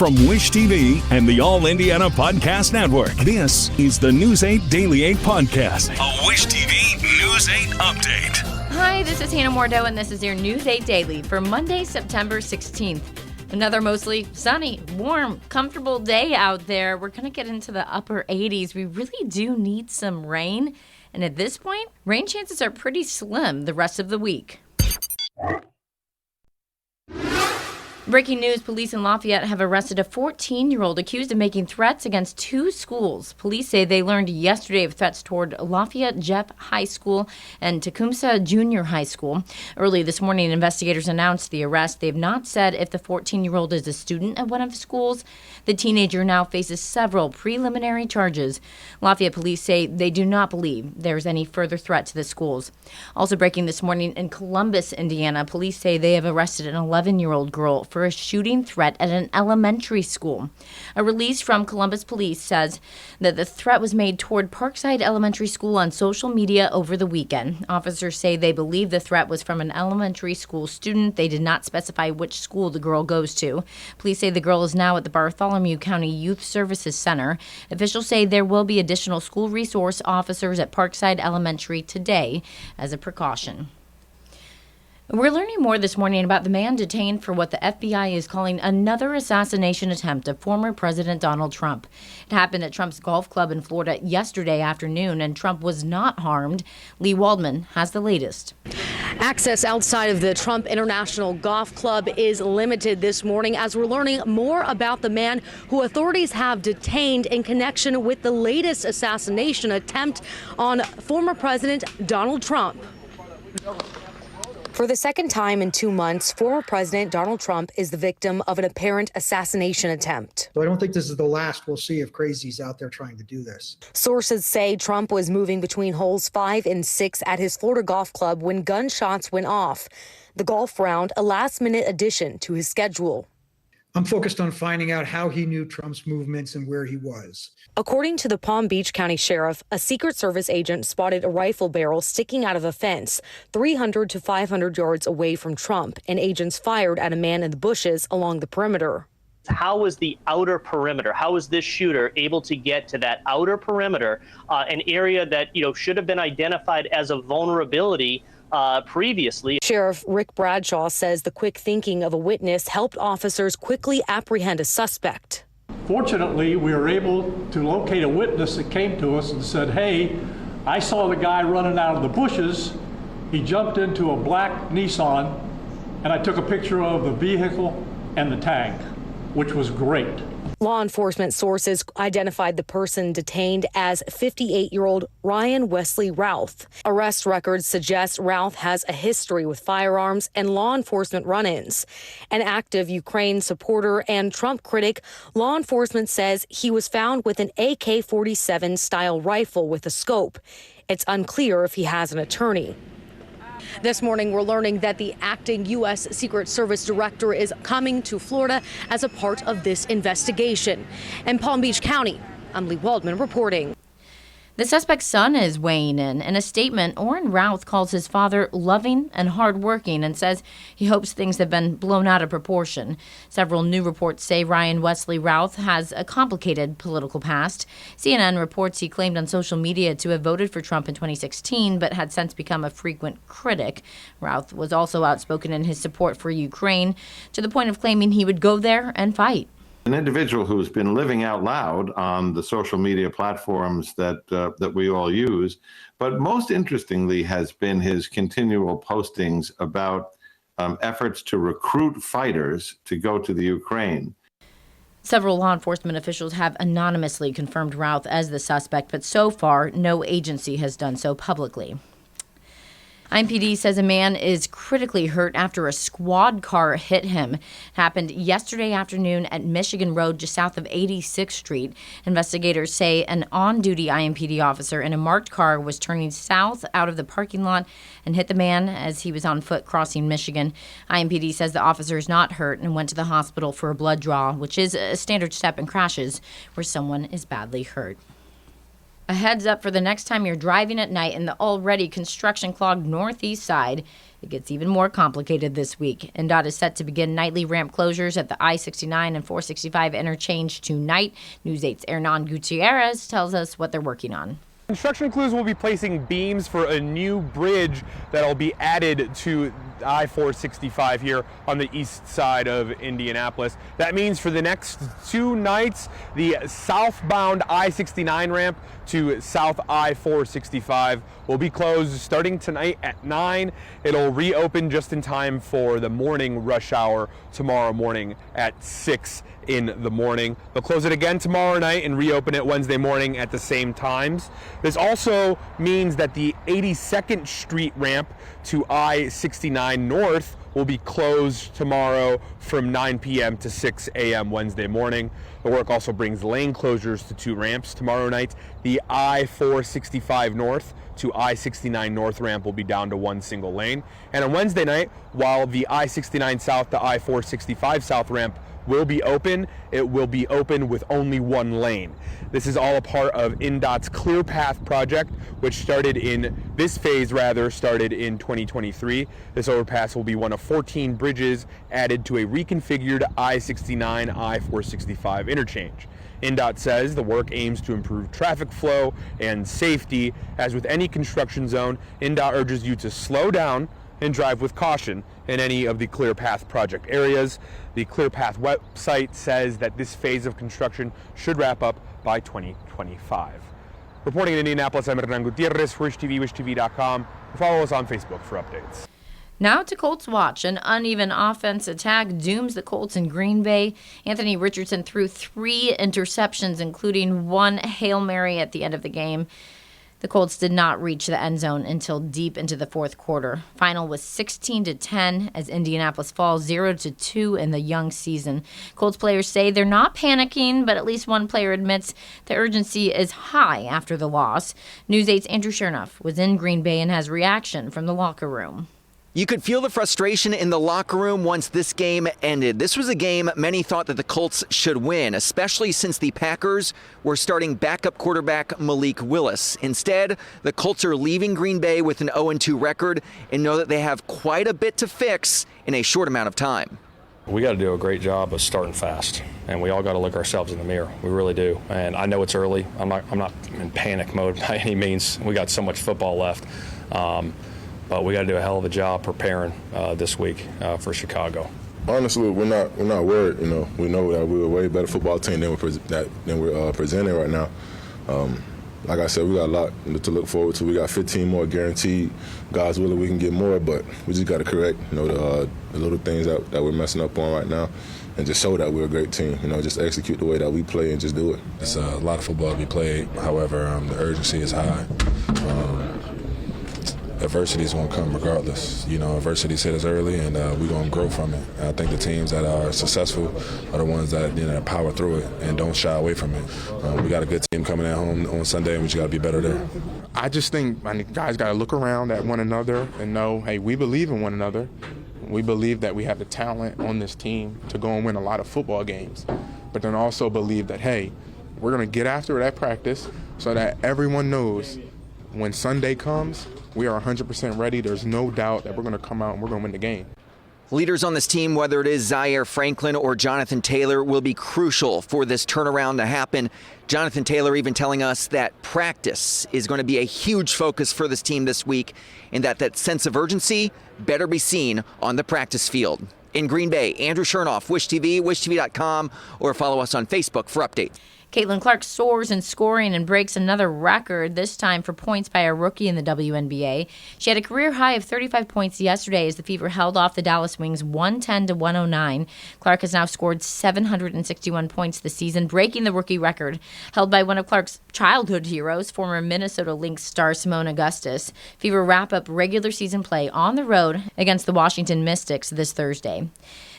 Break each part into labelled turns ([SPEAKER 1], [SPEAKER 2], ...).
[SPEAKER 1] From Wish TV and the All Indiana Podcast Network, this is the News 8 Daily 8 Podcast, a Wish TV News 8 update.
[SPEAKER 2] Hi, this is Hannah Mordeau, and this is your News 8 Daily for Monday, September 16th. Another mostly sunny, warm, comfortable day out there. We're going to get into the upper 80s. We really do need some rain. And at this point, rain chances are pretty slim the rest of the week. Breaking news, police in Lafayette have arrested a 14-year-old accused of making threats against two schools. Police say they learned yesterday of threats toward Lafayette Jeff High School and Tecumseh Junior High School. Early this morning, investigators announced the arrest. They have not said if the 14-year-old is a student at one of the schools. The teenager now faces several preliminary charges. Lafayette police say they do not believe there's any further threat to the schools. Also breaking this morning in Columbus, Indiana, police say they have arrested an 11-year-old girl for a shooting threat at an elementary school. A release from Columbus Police says that the threat was made toward Parkside Elementary School on social media over the weekend. Officers say they believe the threat was from an elementary school student. They did not specify which school the girl goes to. Police say the girl is now at the Bartholomew County Youth Services Center. Officials say there will be additional school resource officers at Parkside Elementary today as a precaution. We're learning more this morning about the man detained for what the FBI is calling another assassination attempt of former President Donald Trump. It happened at Trump's golf club in Florida yesterday afternoon, and Trump was not harmed. Lee Waldman has the latest.
[SPEAKER 3] Access outside of the Trump International Golf Club is limited this morning as we're learning more about the man who authorities have detained in connection with the latest assassination attempt on former President Donald Trump. For the second time in 2 months, former President Donald Trump is the victim of an apparent assassination attempt.
[SPEAKER 4] So I don't think this is the last we'll see of crazies out there trying to do this.
[SPEAKER 3] Sources say Trump was moving between holes 5 and 6 at his Florida golf club when gunshots went off. The golf round, a last-minute addition to his schedule.
[SPEAKER 4] I'm focused on finding out how he knew Trump's movements and where he was.
[SPEAKER 3] According to the Palm Beach County Sheriff, a Secret Service agent spotted a rifle barrel sticking out of a fence 300 to 500 yards away from Trump, and agents fired at a man in the bushes along the perimeter.
[SPEAKER 5] How was the outer perimeter? How was this shooter able to get to that outer perimeter, an area that should have been identified as a vulnerability previously?
[SPEAKER 3] Sheriff Rick Bradshaw says the quick thinking of a witness helped officers quickly apprehend a suspect.
[SPEAKER 6] Fortunately, we were able to locate a witness that came to us and said, hey, I saw the guy running out of the bushes. He jumped into a black Nissan, and I took a picture of the vehicle and the tag, which was great.
[SPEAKER 3] Law enforcement sources identified the person detained as 58-year-old Ryan Wesley Routh. Arrest records suggest Routh has a history with firearms and law enforcement run-ins. An active Ukraine supporter and Trump critic, law enforcement says he was found with an AK-47 style rifle with a scope. It's unclear if he has an attorney. This morning, we're learning that the acting U.S. Secret Service director is coming to Florida as a part of this investigation. In Palm Beach County, I'm Lee Waldman reporting.
[SPEAKER 2] The suspect's son is weighing in. In a statement, Orrin Routh calls his father loving and hardworking and says he hopes things have been blown out of proportion. Several new reports say Ryan Wesley Routh has a complicated political past. CNN reports he claimed on social media to have voted for Trump in 2016, but had since become a frequent critic. Routh was also outspoken in his support for Ukraine, to the point of claiming he would go there and fight.
[SPEAKER 7] An individual who's been living out loud on the social media platforms that we all use, but most interestingly has been his continual postings about efforts to recruit fighters to go to the Ukraine.
[SPEAKER 2] Several law enforcement officials have anonymously confirmed Routh as the suspect, but so far, no agency has done so publicly. IMPD says a man is critically hurt after a squad car hit him. It happened yesterday afternoon at Michigan Road, just south of 86th Street. Investigators say an on-duty IMPD officer in a marked car was turning south out of the parking lot and hit the man as he was on foot crossing Michigan. IMPD says the officer is not hurt and went to the hospital for a blood draw, which is a standard step in crashes where someone is badly hurt. A heads up for the next time you're driving at night in the already construction-clogged northeast side. It gets even more complicated this week. NDOT is set to begin nightly ramp closures at the I-69 and 465 interchange tonight. News 8's Hernan Gutierrez tells us what they're working on.
[SPEAKER 8] Construction crews will be placing beams for a new bridge that'll be added to I-465 here on the east side of Indianapolis. That means for the next 2 nights, the southbound I-69 ramp to South I-465 will be closed starting tonight at 9. It'll reopen just in time for the morning rush hour tomorrow morning at 6 in the morning. They'll close it again tomorrow night and reopen it Wednesday morning at the same times. This also means that the 82nd Street ramp to I-69 North will be closed tomorrow from 9 p.m. to 6 a.m. Wednesday morning. The work also brings lane closures to 2 ramps tomorrow night. The I-465 North to I-69 North ramp will be down to 1 single lane. And on Wednesday night, while the I-69 South to I-465 South ramp will be open, it will be open with only 1 lane. This is all a part of NDOT's Clear Path project, which started in 2023. This overpass will be one of 14 bridges added to a reconfigured I-69 I-465 interchange. NDOT says the work aims to improve traffic flow and safety. As with any construction zone, NDOT urges you to slow down and drive with caution in any of the Clear Path project areas. The Clear Path website says that this phase of construction should wrap up by 2025. Reporting in Indianapolis, I'm Hernan Gutierrez for Wish TV, wishtv.com. Follow us on Facebook for updates.
[SPEAKER 2] Now to Colts watch. An uneven offense attack dooms the Colts in Green Bay. Anthony Richardson threw 3 interceptions, including 1 Hail Mary at the end of the game. The Colts did not reach the end zone until deep into the fourth quarter. Final was 16-10 as Indianapolis falls 0-2 in the young season. Colts players say they're not panicking, but at least one player admits the urgency is high after the loss. News 8's Andrew Chernoff was in Green Bay and has reaction from the locker room.
[SPEAKER 9] You could feel the frustration in the locker room once this game ended. This was a game many thought that the Colts should win, especially since the Packers were starting backup quarterback Malik Willis. Instead, the Colts are leaving Green Bay with an 0-2 record and know that they have quite a bit to fix in a short amount of time.
[SPEAKER 10] We got to do a great job of starting fast, and we all got to look ourselves in the mirror. We really do. And I know it's early. I'm not in panic mode by any means. We got so much football left. But we got to do a hell of a job preparing this week for Chicago.
[SPEAKER 11] Honestly, we're not worried. We know that we're a way better football team than we're presenting right now. Like I said, we got a lot to look forward to. We got 15 more guaranteed. God's willing, we can get more, but we just got to correct the little things that we're messing up on right now, and just show that we're a great team. Just execute the way that we play and just do it.
[SPEAKER 12] It's a lot of football to be played. However, the urgency is high. Adversity is going to come regardless. Adversity hit us early, and we're going to grow from it. And I think the teams that are successful are the ones that power through it and don't shy away from it. We got a good team coming at home on Sunday, and we just got to be better there.
[SPEAKER 13] I just think guys got to look around at one another and know, hey, we believe in one another. We believe that we have the talent on this team to go and win a lot of football games, but then also believe that, hey, we're going to get after it at practice so that everyone knows when Sunday comes, we are 100% ready. There's no doubt that we're going to come out and we're going to win the game.
[SPEAKER 9] Leaders on this team, whether it is Zaire Franklin or Jonathan Taylor, will be crucial for this turnaround to happen. Jonathan Taylor even telling us that practice is going to be a huge focus for this team this week, and that sense of urgency better be seen on the practice field. In Green Bay, Andrew Chernoff, Wish TV, wishtv.com, or follow us on Facebook for updates.
[SPEAKER 2] Caitlin Clark soars in scoring and breaks another record, this time for points by a rookie in the WNBA. She had a career high of 35 points yesterday as the Fever held off the Dallas Wings 110-109. Clark has now scored 761 points this season, breaking the rookie record held by one of Clark's childhood heroes, former Minnesota Lynx star Simone Augustus. Fever wrap up regular season play on the road against the Washington Mystics this Thursday.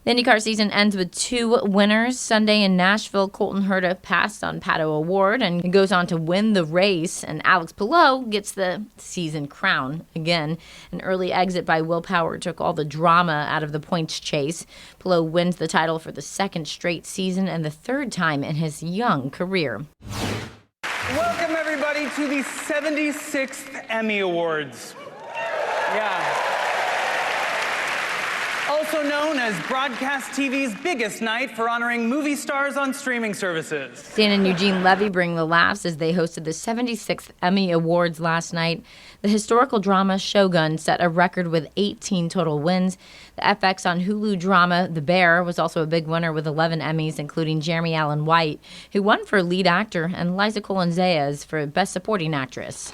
[SPEAKER 2] The IndyCar season ends with 2 winners. Sunday in Nashville, Colton Herta passed on Pato O'Ward and goes on to win the race. And Alex Palou gets the season crown again. An early exit by Will Power took all the drama out of the points chase. Palou wins the title for the 2nd straight season and the 3rd time in his young career.
[SPEAKER 14] Welcome, everybody, to the 76th Emmy Awards. Yeah. Also known as broadcast TV's biggest night for honoring movie stars on streaming services.
[SPEAKER 2] Dan and Eugene Levy bring the laughs as they hosted the 76th Emmy Awards last night. The historical drama Shogun set a record with 18 total wins. The FX on Hulu drama The Bear was also a big winner with 11 Emmys, including Jeremy Allen White, who won for lead actor, and Liza Colin-Zayas for Best Supporting Actress.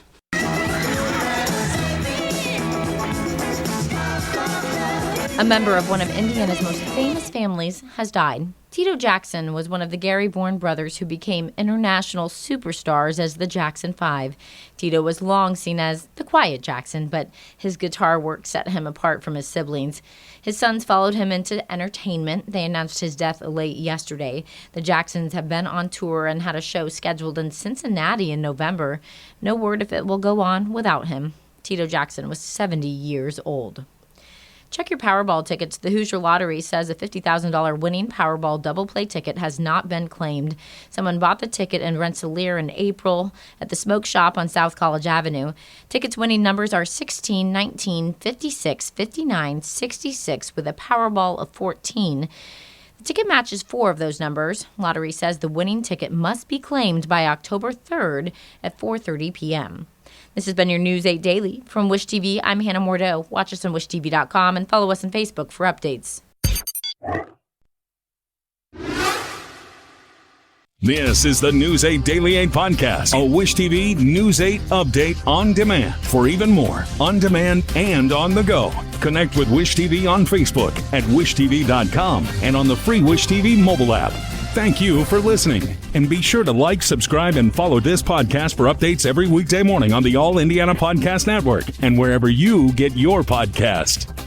[SPEAKER 2] A member of one of Indiana's most famous families has died. Tito Jackson was one of the Gary-born brothers who became international superstars as the Jackson 5. Tito was long seen as the quiet Jackson, but his guitar work set him apart from his siblings. His sons followed him into entertainment. They announced his death late yesterday. The Jacksons have been on tour and had a show scheduled in Cincinnati in November. No word if it will go on without him. Tito Jackson was 70 years old. Check your Powerball tickets. The Hoosier Lottery says a $50,000 winning Powerball double play ticket has not been claimed. Someone bought the ticket in Rensselaer in April at the Smoke Shop on South College Avenue. Tickets winning numbers are 16, 19, 56, 59, 66 with a Powerball of 14. The ticket matches 4 of those numbers. Lottery says the winning ticket must be claimed by October 3rd at 4:30 p.m. This has been your News 8 Daily. From Wish TV, I'm Hannah Mordeau. Watch us on wishtv.com and follow us on Facebook for updates.
[SPEAKER 1] This is the News 8 Daily 8 podcast, a Wish TV News 8 update on demand. For even more, on demand and on the go, connect with Wish TV on Facebook at wishtv.com and on the free Wish TV mobile app. Thank you for listening, and be sure to like, subscribe, and follow this podcast for updates every weekday morning on the All Indiana Podcast Network and wherever you get your podcast.